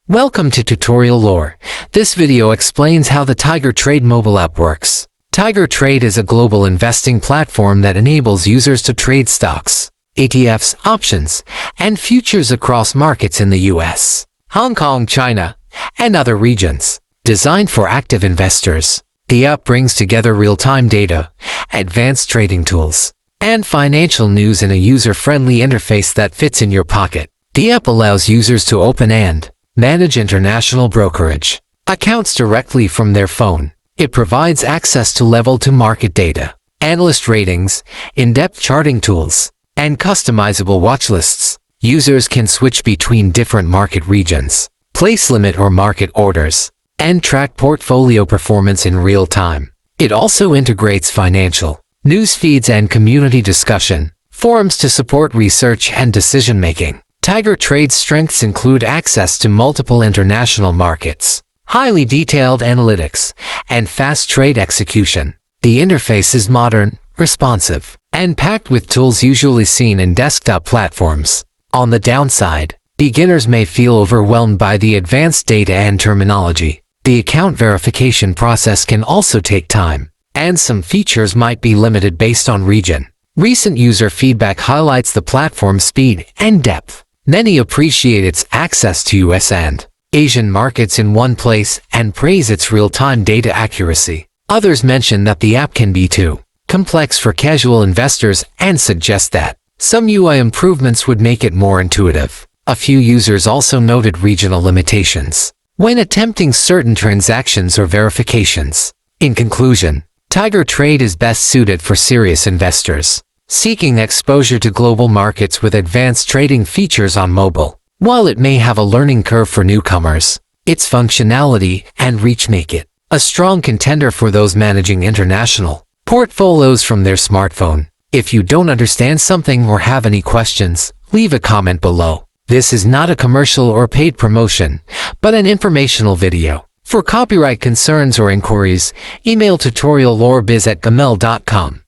Welcome to Tutorial Lore. This video explains how the Tiger Trade mobile app works. Tiger Trade is a global investing platform that enables users to trade stocks, ETFs, options, and futures across markets in the US, Hong Kong, China, and other regions. Designed for active investors, the app brings together real-time data, advanced trading tools, and financial news in a user-friendly interface that fits in your pocket. The app allows users to open and manage international brokerage accounts directly from their phone. It provides access to level-to-market data, analyst ratings, in-depth charting tools, and customizable watch lists. Users can switch between different market regions, place limit or market orders, and track portfolio performance in real time. It also integrates financial news feeds and community discussion forums to support research and decision-making. Tiger Trade's strengths include access to multiple international markets, highly detailed analytics, and fast trade execution. The interface is modern, responsive, and packed with tools usually seen in desktop platforms. On the downside, beginners may feel overwhelmed by the advanced data and terminology. The account verification process can also take time, and some features might be limited based on region. Recent user feedback highlights the platform's speed and depth. Many appreciate its access to US and Asian markets in one place and praise its real-time data accuracy. Others mention that the app can be too complex for casual investors and suggest that some UI improvements would make it more intuitive. A few users also noted regional limitations when attempting certain transactions or verifications. In conclusion, Tiger Trade is best suited for serious investors seeking exposure to global markets with advanced trading features on mobile. While it may have a learning curve for newcomers, its functionality and reach make it a strong contender for those managing international portfolios from their smartphone. If you don't understand something or have any questions, leave a comment below. This is not a commercial or paid promotion, but an informational video. For copyright concerns or inquiries, email tutoriallorebiz@gmail.com.